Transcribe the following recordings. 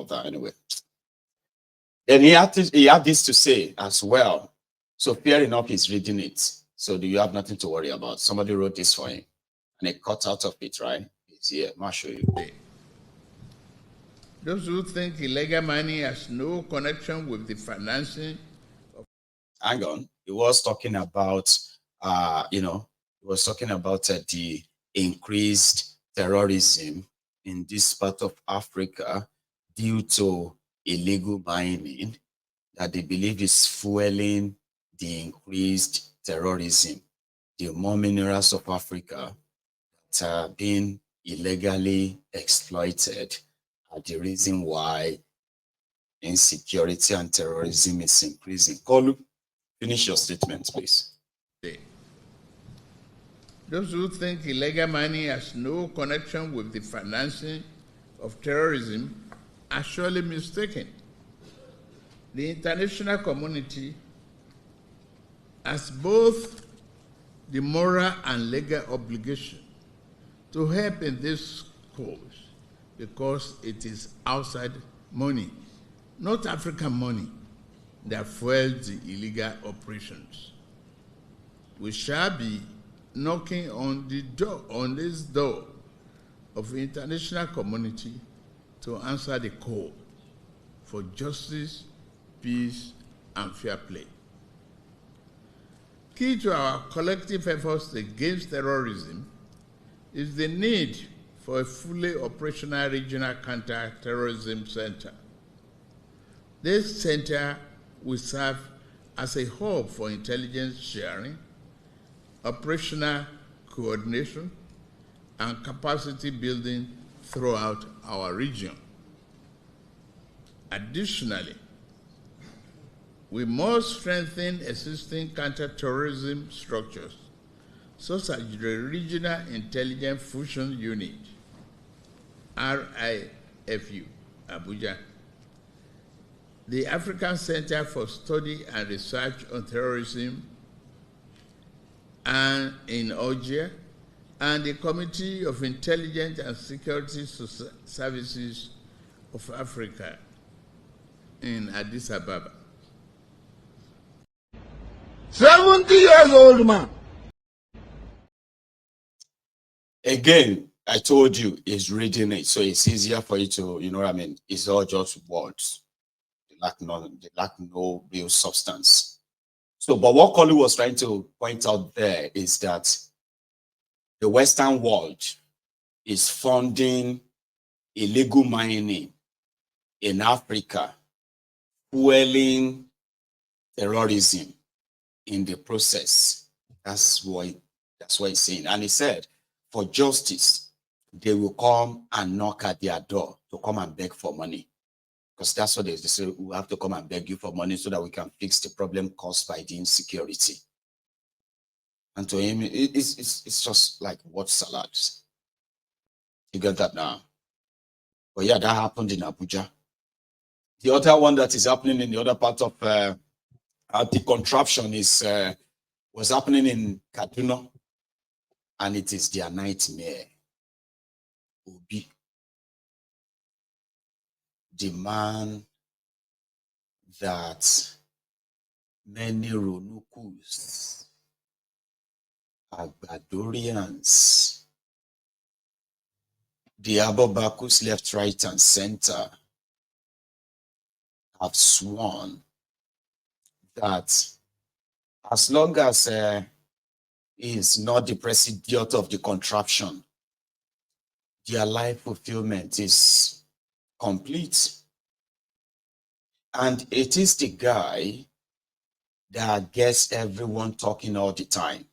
that anyway. Then he had this to say as well. So fair enough, he's reading it. So do you have nothing to worry about? Somebody wrote this for him, and he cut out of it, right? It's here. I'll show you. Those who think illegal money has no connection with the financing of... Hang on. He was talking about, he was talking about the increased terrorism in this part of Africa due to illegal mining that they believe is fueling the increased terrorism. The more minerals of Africa that are being illegally exploited are the reason why insecurity and terrorism is increasing. Kolu, finish your statement, please. Those who think illegal money has no connection with the financing of terrorism are surely mistaken. The international community has both the moral and legal obligation to help in this cause because it is outside money, not African money, that fuels the illegal operations. We shall be knocking on this door of the international community to answer the call for justice, peace, and fair play. Key to our collective efforts against terrorism is the need for a fully operational regional counter-terrorism center. This center will serve as a hub for intelligence sharing, operational coordination, and capacity building throughout our region. Additionally, we must strengthen existing counter-terrorism structures, such as the Regional Intelligence Fusion Unit, RIFU, Abuja, the African Center for Study and Research on Terrorism, and in Algiers, and the Committee of Intelligence and Security Services of Africa in Addis Ababa. 70 years old man. Again, I told you, he's reading it, so it's easier for you to, you know what I mean? It's all just words. They lack no real substance. So, but what Kolu was trying to point out there is that the Western world is funding illegal mining in Africa, fueling terrorism in the process. That's what he's saying. And he said, for justice, they will come and knock at their door to come and beg for money. Because that's what they say, we have to come and beg you for money so that we can fix the problem caused by the insecurity. And to him, it's just like word salads. You get that now? But yeah, that happened in Abuja. The other one that is happening in the other part of the contraption is was happening in Kaduna, and it is their nightmare. Obi, the man that many Ronukus, Agbadorians, the Abobakus left, right, and center have sworn that as long as he is not the president of the contraption, their life fulfillment is complete. And it is the guy that gets everyone talking all the time.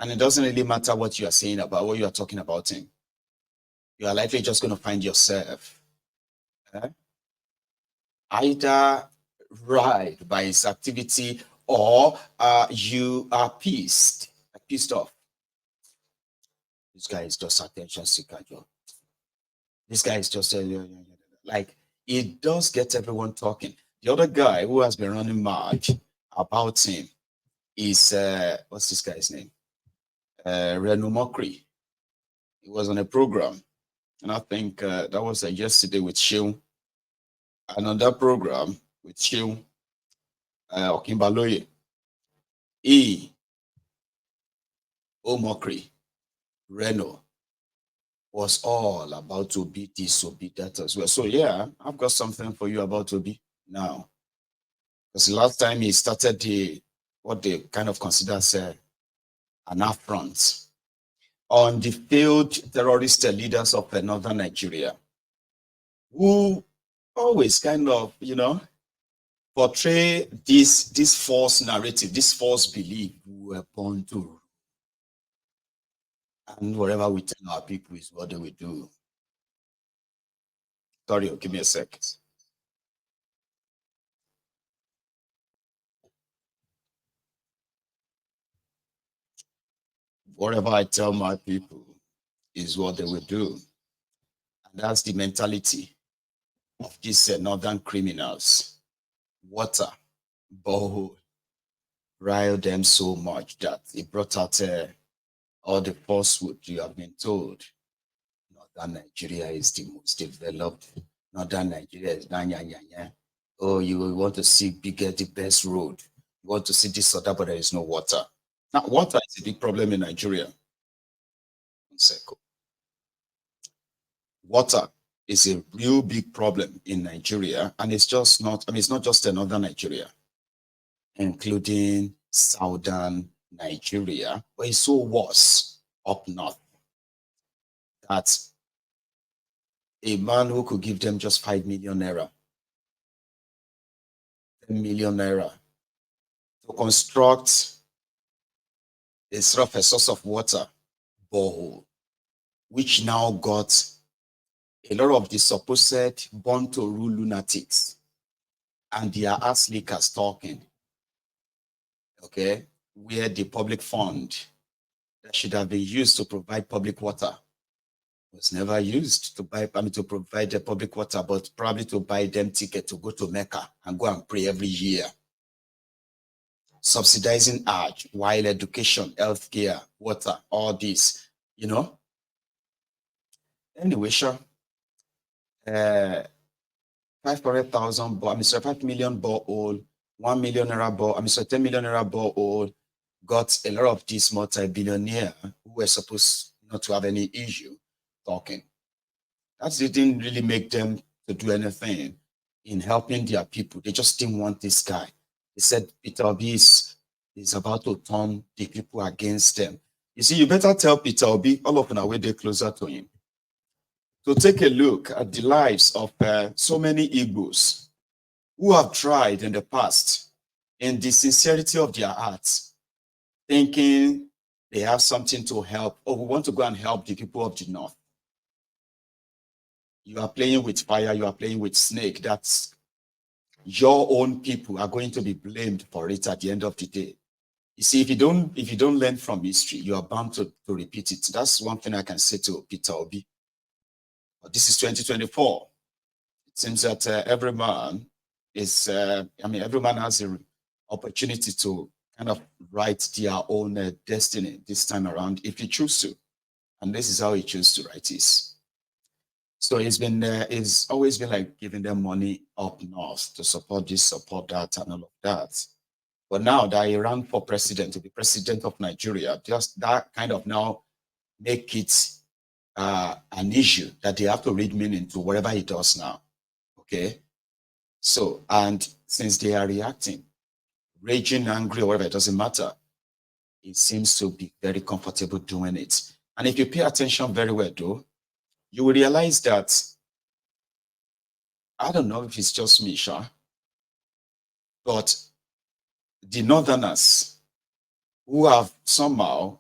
And it doesn't really matter what you are saying about, what you are talking about him. You are likely just going to find yourself either right by his activity, or you are pissed off. This guy is just attention seeker, Joe. This guy is just like, it does get everyone talking. The other guy who has been running mad about him is what's this guy's name? Renu Mokri. He was on a program And I think that was yesterday with Shiu. Another program with Shiu Okimbaloye. Omokri, Reno was all about to be this, to be that as well. So yeah, I've got something for you about Obi now. Because last time he started what they kind of consider as an affront on the failed terrorist leaders of northern Nigeria, who always kind of, portray this false narrative, this false belief we were born to. And whatever we tell our people is what they will do. Sorry, give me a sec. Whatever I tell my people is what they will do. And that's the mentality of these northern criminals. Water, borehole, riled them so much that it brought out all the falsehood you have been told. Northern Nigeria is the most developed. Northern Nigeria is oh, you want to see bigger, the best road. You want to see this or that, but there is no water. Now, water is a big problem in Nigeria. Water is a real big problem in Nigeria, and it's just not, it's not just in northern Nigeria, including southern Nigeria, but it's so worse up north that a man who could give them just 5 million naira, 10 million naira to construct a sort of a source of water borehole, which now got a lot of the supposed born to rule lunatics and their ass lickers talking, okay, where the public fund that should have been used to provide public water was never used to buy, to provide the public water, but probably to buy them ticket to go to Mecca and go and pray every year. Subsidizing Hajj, while education, healthcare, water, all this, Anyway, sure. 500,000, 5 million borehole, 1 million naira borehole, 10 million naira borehole, got a lot of these multi-billionaires who were supposed not to have any issue talking. That didn't really make them to do anything in helping their people. They just didn't want this guy. They said Peter Obi is about to turn the people against them. You see, you better tell Peter Obi, all of them way they're closer to him, to take a look at the lives of so many Igbos who have tried in the past in the sincerity of their hearts, thinking they have something to help, or we want to go and help the people of the North. You are playing with fire, you are playing with snake. That's your own people are going to be blamed for it at the end of the day. You see, if you don't learn from history, you are bound to repeat it. That's one thing I can say to Peter Obi. But this is 2024. It seems that every man is, every man has an opportunity to kind of write their own destiny this time around if he choose to. And this is how he chose to write his. So it's always been like giving them money up north to support this, support that, and all of that. But now that he ran for president, to be president of Nigeria, just that kind of now make it an issue that they have to read meaning to whatever he does now. Okay. So, and since they are reacting, raging, angry, or whatever, it doesn't matter. It seems to be very comfortable doing it. And if you pay attention very well, though, you will realize that, I don't know if it's just me, Sha, but the Northerners who have somehow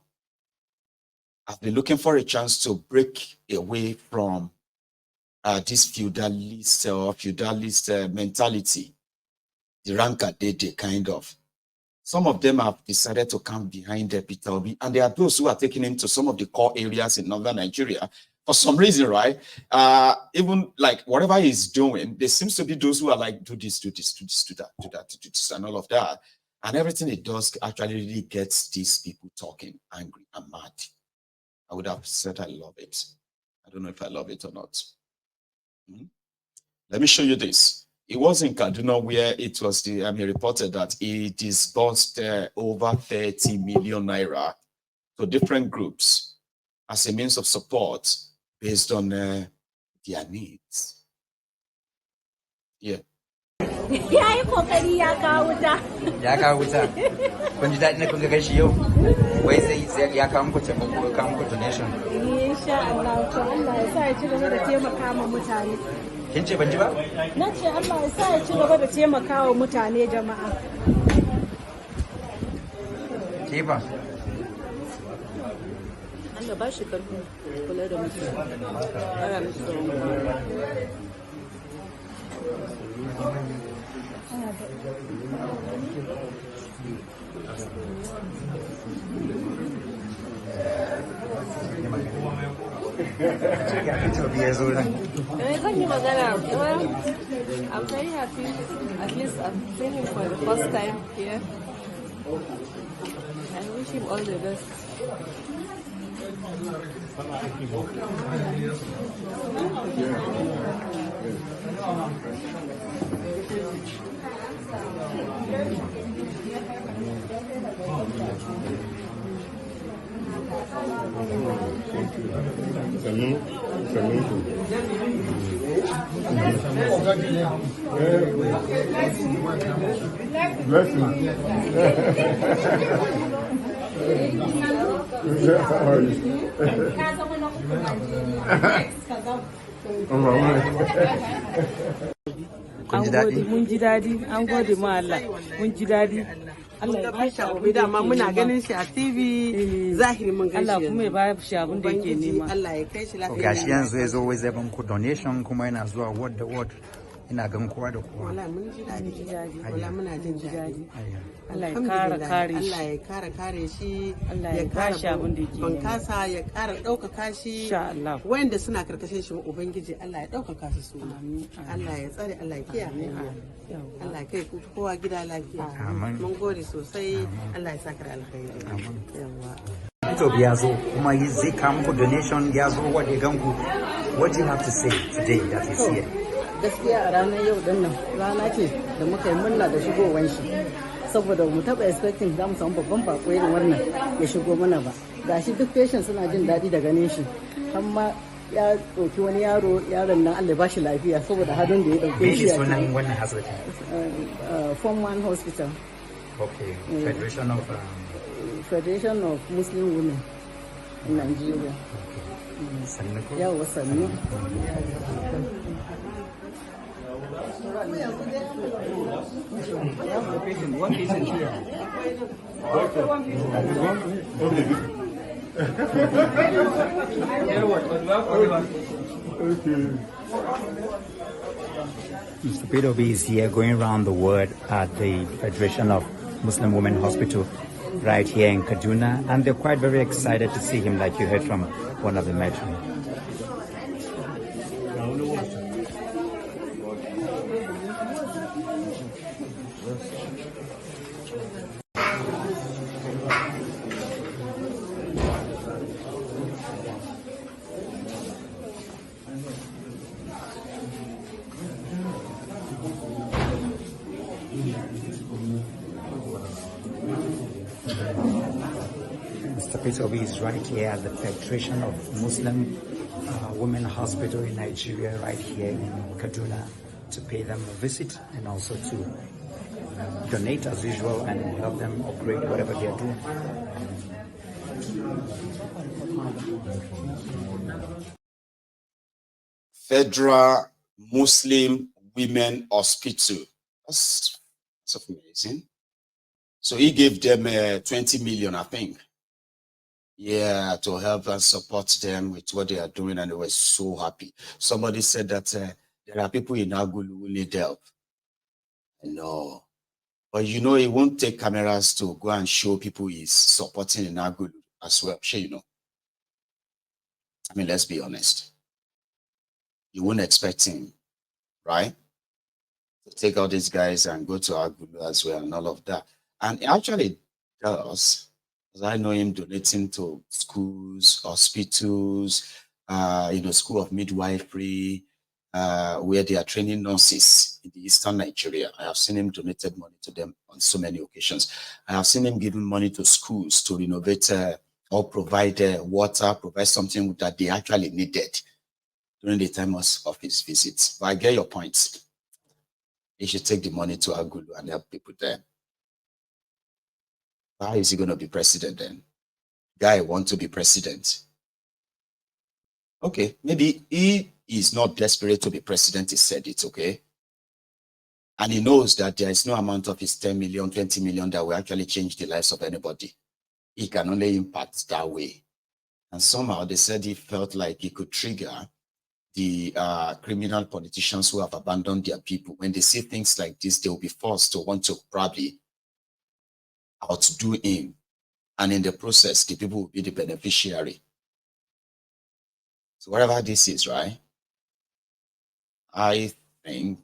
have been looking for a chance to break away from this feudalist mentality, the Rankadede kind of. Some of them have decided to come behind Peter Obi, and there are those who are taking him to some of the core areas in northern Nigeria. For some reason, right? Even like whatever he's doing, there seems to be those who are like, do this, do this, do this, do that, do that, do this, and all of that. And everything it does actually really gets these people talking angry and mad. I would have said I love it. I don't know if I love it or not. Let me show you this. It was in Kaduna where it was reported that he disbursed over 30 million naira to different groups as a means of support based on their needs. Yeah. Ya yi kokari ya kawo wuta. Ya kawo wuta. Kun ji daɗi na kun ga shi yau? Wai sai ya kawo muku taimako, ya kawo muku donation. Insha Allah, to Allah ya sa ya ci gaba da taimaka ma mutane. Kin ce ban ji ba? Na ce Allah ya sa ya ci gaba da taimaka wa mutane jama'a. Ke ba? Allah ba shi karfin kula da mutane. Ana musu da I'm very happy. At least I'm seeing him for the first time here. I wish him all the best. Mun ji daɗi, an gode ma Allah, mun ji daɗi. Allah ya ba shi abu da ma muna ganin shi a TV zahiri mun ganin shi. Allah kuma ya ba shi abin da yake nema. Allah ya kai shi lafiya. Gashi yanzu ya zo wai zai ban ku donation kuma yana zuwa ward da ward. Ina gan kowa da kowa. Wala mun ji daɗi. Wala muna jin daɗi. Allah ya kare kare shi. Allah ya kare shi. Allah ya ba shi abin da yake nema. Bankasa ya ƙara ɗaukaka shi. Insha Allah. Wanda suna karkashin shi Ubangiji Allah ya ɗaukaka su. Allah ya tsare, Allah ya kiyaye. Allah ya kai kowa gida lafiya. Mun gode sosai. Allah ya saka da alkhairi. Yawa. To ya zo kuma zai kawo muku donation ya zo wadda ganku. What do you have to say today that is here? Gaskiya a ranar yau din nan rana ce da muka yi murna da shigowar shi saboda mu taba expecting za mu samu babban bako irin wannan ya shigo mana ba gashi duk patient suna jin daɗi da ganin shi amma ya ɗauki wani yaron nan Allah ba shi lafiya saboda hadin da ya ɗauke shi a cikin wannan hospital Form 1 hospital. Okay. Federation of Muslim Women in Nigeria. Okay. Yawa sannu. One patient here. Mr. Peter B is here going around the world at the Federation of Muslim Women Hospital right here in Kaduna, and they're quite very excited to see him, like you heard from one of the matron. Mr. Peter Obi is right here at the Federation of Muslim Women Hospital in Nigeria, right here in Kaduna, to pay them a visit and also to donate as usual and help them upgrade whatever they are doing. Federal Muslim Women Hospital. That's amazing. So he gave them 20 million, I think. Yeah, to help and support them with what they are doing, and they were so happy. Somebody said that there are people in Agulu who need help. No. But you know, he won't take cameras to go and show people he's supporting in Agulu as well. Sure, you know. I mean, let's be honest. You wouldn't expect him, right? To take all these guys and go to Agulu as well and all of that. And he actually does. Because I know him donating to schools, hospitals, school of midwifery, where they are training nurses in the eastern Nigeria. I have seen him donated money to them on so many occasions. I have seen him giving money to schools to renovate or provide water, provide something that they actually needed during the time of his visits. But I get your point. He should take the money to Agulu and help people there. How is he going to be president then? Guy want to be president. Okay, maybe he is not desperate to be president, he said it, okay? And he knows that there is no amount of his 10 million, 20 million that will actually change the lives of anybody. He can only impact that way. And somehow they said he felt like he could trigger the criminal politicians who have abandoned their people. When they see things like this, they will be forced to want to probably outdo him. And in the process, the people will be the beneficiary. So whatever this is, right? I think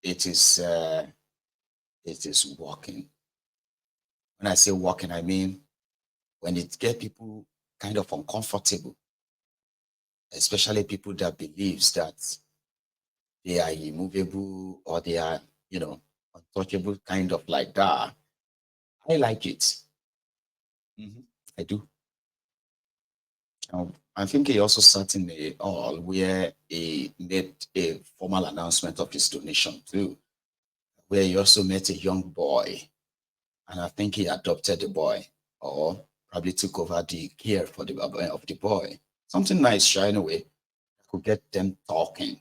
it is working. When I say working, I mean when it gets people kind of uncomfortable, especially people that believes that they are immovable or they are, untouchable, kind of like that. I like it. I do. I think he also sat in the hall where he made a formal announcement of his donation too, where he also met a young boy, and I think he adopted the boy or probably took over the care for the boy. Something nice, shy in a way, could get them talking.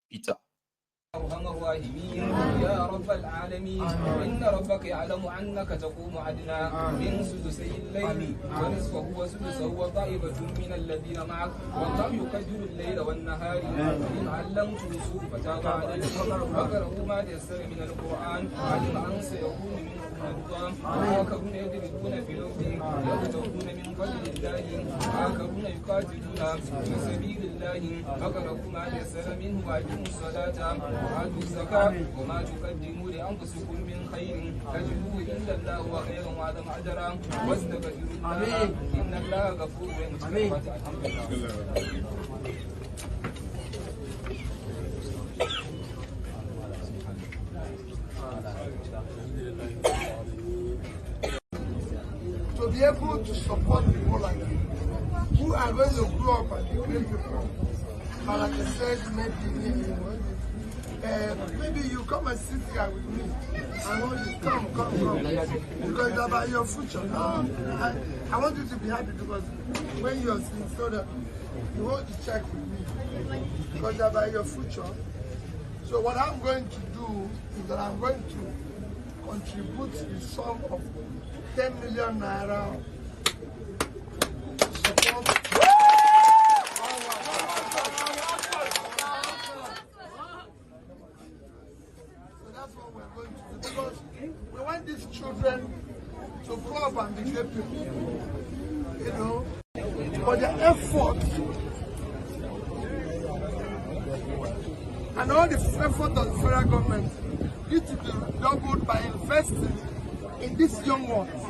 Peter. أرحم الراحمين يا رب العالمين إن ربك يعلم أنك تقوم أدنى من سدسي الليل ونصفه وسدسه وطائفة من الذين معك والله يقدر الليل والنهار إن علمتم السوء فتاب عليكم وقرأوا ما تيسر من القرآن علم أن سيكون منكم مرضى وآخرون يضربون في الأرض يبتغون من فضل الله وآخرون يقاتلون في سبيل الله وقرأوا ما تيسر منه وأقيموا الصلاة وآتوا الزكاة وما تقدموا لأنفسكم من خير تجدوه عند الله وخيرا وأعظم أجرا واستغفروا الله إن الله غفور رحيم. To be able to support people like you, who are going to grow up and be great people. And like I said, maybe you come and sit here with me. I want you to come. Because it's about your future. No, I want you to be happy because when you're sitting so that you want to check with me. Because it's about your future. So what I'm going to do is that I'm going to contribute the sum of 10 million naira to support. Because we want these children to grow up and be great people, for their effort and all the effort of the federal government need to be doubled by investing in these young ones.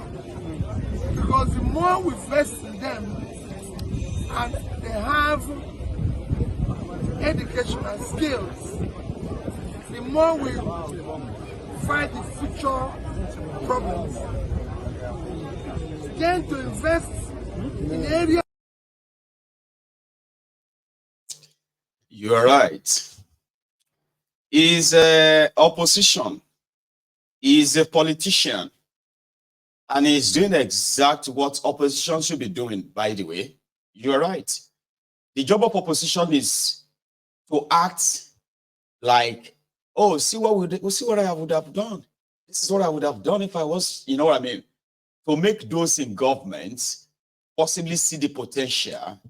Because the more we invest in them and they have educational skills, the more we fight the future problems. Then to invest in areas. You are right. He's opposition. He's a politician. And he's doing exactly what opposition should be doing, by the way. You're right. The job of opposition is to act like, oh, see what I would have done. This is what I would have done if I was, you know what I mean? To make those in government possibly see the potential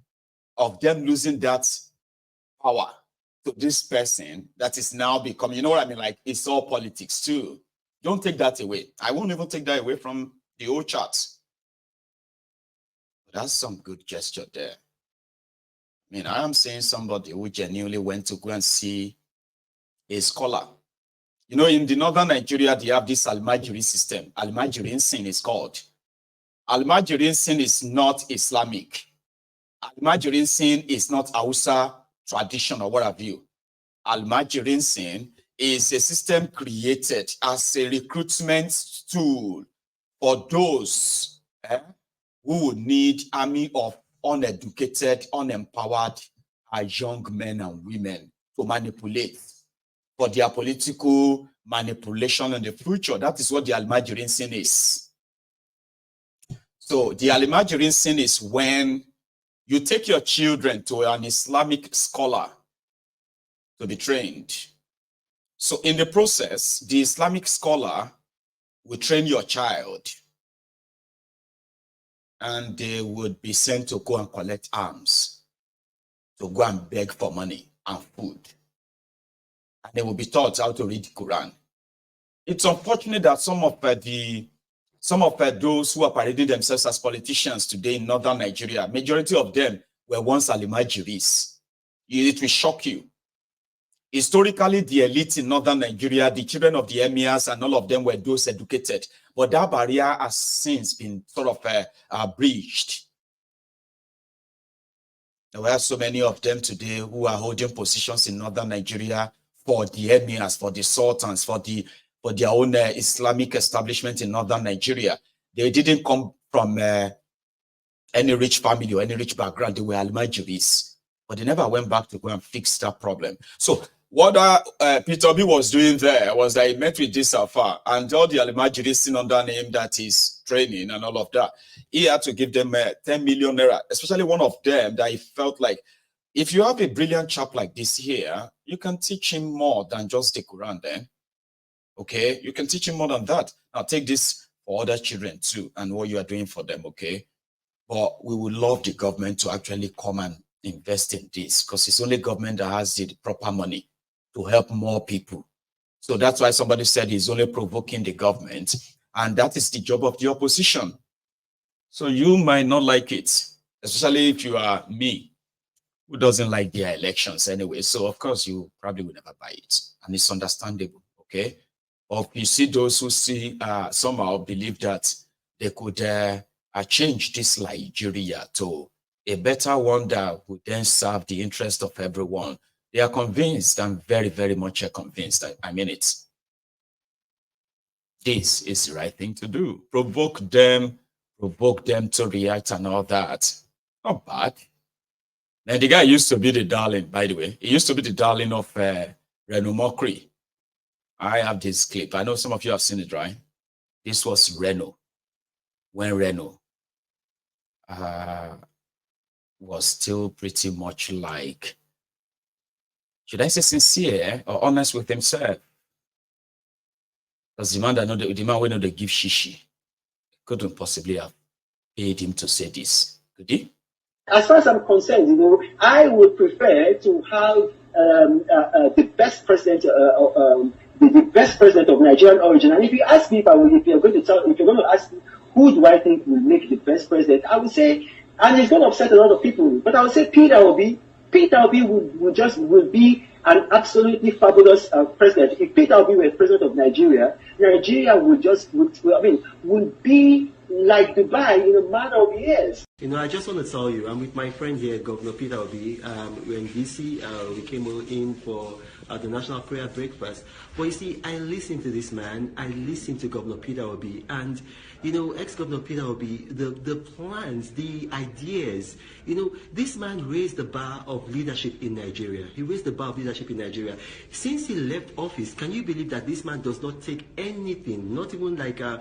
of them losing that power to this person that is now becoming, you know what I mean? Like, it's all politics too. Don't take that away. I won't even take that away from the old charts. But that's some good gesture there. I mean, I am saying somebody who genuinely went to go and see a scholar. You know, in the northern Nigeria, they have this Almajiri system. Almajiri sin is called. Almajiri sin is not Islamic. Almajiri sin is not Hausa tradition or what have you. Almajiri sin is a system created as a recruitment tool for those who would need army of uneducated, unempowered young men and women to manipulate for their political manipulation in the future. That is what the Almajiri sin is. So the Almajiri sin is when you take your children to an Islamic scholar to be trained. So in the process, the Islamic scholar will train your child and they would be sent to go and collect arms, to go and beg for money and food. And they will be taught how to read the Quran. It's unfortunate that some of those who are parading themselves as politicians today in northern Nigeria, majority of them were once Almajiris. It will shock you. Historically, the elite in northern Nigeria, the children of the emirs and all of them were those educated. But that barrier has since been sort of breached. There were so many of them today who are holding positions in northern Nigeria for the emirs, for the sultans, for their own Islamic establishment in northern Nigeria. They didn't come from any rich family or any rich background. They were Almajiris, but they never went back to go and fix that problem. So what Peter B was doing there was that he met with this Alpha and all the Almajiris seen under him that is training and all of that. He had to give them 10 million naira, especially one of them that he felt like, if you have a brilliant chap like this here, you can teach him more than just the Quran then. Okay, you can teach him more than that. Now take this for other children too and what you are doing for them, okay? But we would love the government to actually come and invest in this because it's only government that has the proper money to help more people. So that's why somebody said he's only provoking the government, and that is the job of the opposition. So you might not like it, especially if you are me, who doesn't like their elections anyway. So of course you probably will never buy it, and it's understandable, okay? Or you see those who see somehow believe that they could change this Nigeria to a better one that would then serve the interest of everyone. They are convinced, and very, very much convinced. I mean it. This is the right thing to do. Provoke them to react and all that. Not bad. And the guy used to be the darling, by the way. He used to be the darling of Reno Mokri. I have this clip. I know some of you have seen it, right? This was Reno. When Reno was still pretty much like, should I say sincere or honest with himself? Because the man will not give shishi couldn't possibly have paid him to say this, could he? As far as I'm concerned, I would prefer to have the best president, the best president of Nigerian origin. And if you ask me, if you're going to ask me who do I think will make the best president, I would say, and it's going to upset a lot of people, but I would say Peter Obi. Peter Obi will be an absolutely fabulous president. If Peter Obi were president of Nigeria, Nigeria would be like Dubai in a matter of years. I just want to tell you, I'm with my friend here, Governor Peter Obi. We're in DC. We came in for the National Prayer Breakfast. But you see, I listened to this man. I listened to Governor Peter Obi. And, ex-Governor Peter Obi, the plans, the ideas, this man raised the bar of leadership in Nigeria. He raised the bar of leadership in Nigeria. Since he left office, can you believe that this man does not take anything, not even like a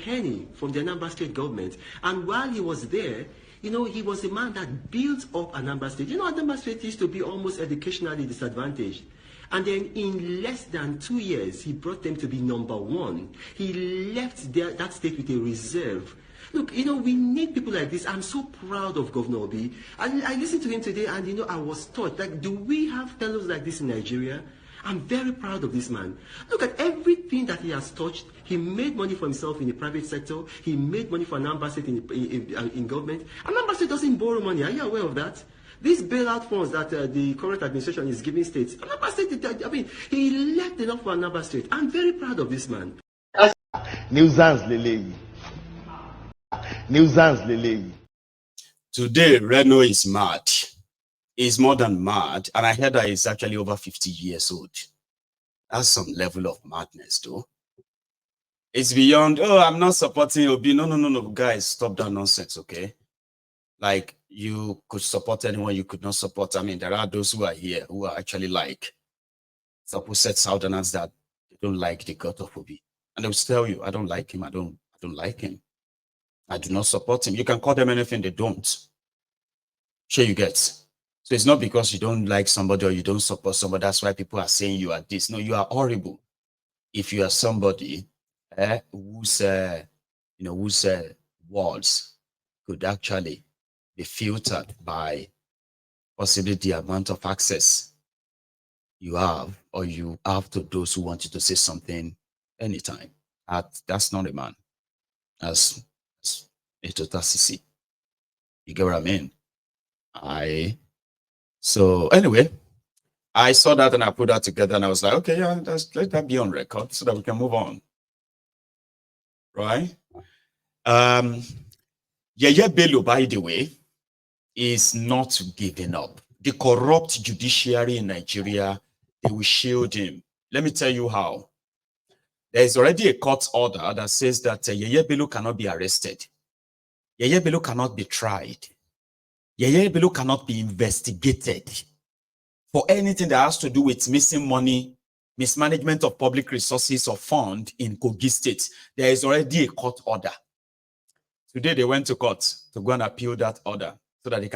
penny from the Anambra State government? And while he was there, he was a man that built up Anambra State. Anambra State used to be almost educationally disadvantaged. And then in less than 2 years, he brought them to be #1. He left that state with a reserve. Look, we need people like this. I'm so proud of Governor Obi. I listened to him today and, I was taught, do we have fellows like this in Nigeria? I'm very proud of this man. Look at everything that he has touched. He made money for himself in the private sector. He made money for Anambra State in government. Anambra State doesn't borrow money. Are you aware of that? These bailout funds that the current administration is giving states, Anambra State, he left enough for Anambra State. I'm very proud of this man. Nuisance, Lele. nuisance lele. Today, Reno is mad. He's more than mad. And I heard that he's actually over 50 years old. That's some level of madness, though. It's beyond, oh, I'm not supporting Obi. No, guys, stop that nonsense, okay? Like, you could support anyone, you could not support. I mean, there are those who are here who are actually like supposed Southerners that they don't like the God of Obi. And they'll tell you, I don't like him, I don't like him. I do not support him. You can call them anything, they don't. Sure, you get. So it's not because you don't like somebody or you don't support somebody, that's why people are saying you are this. No, you are horrible. If you are somebody whose words could actually be filtered by possibly the amount of access you have or you have to those who want you to say something anytime. That's not a man. That's a total CC. You get what I mean? So anyway, I saw that and I put that together and I was like, okay, yeah, let that be on record so that we can move on. Right? Yeye Bello, by the way, is not giving up. The corrupt judiciary in Nigeria, they will shield him. Let me tell you how. There is already a court order that says that Yeye Bello cannot be arrested. Yeye Bello cannot be tried. Yeye Bello cannot be investigated for anything that has to do with missing money, mismanagement of public resources or fund in Kogi State. There is already a court order. Today they went to court to go and appeal that order so that they can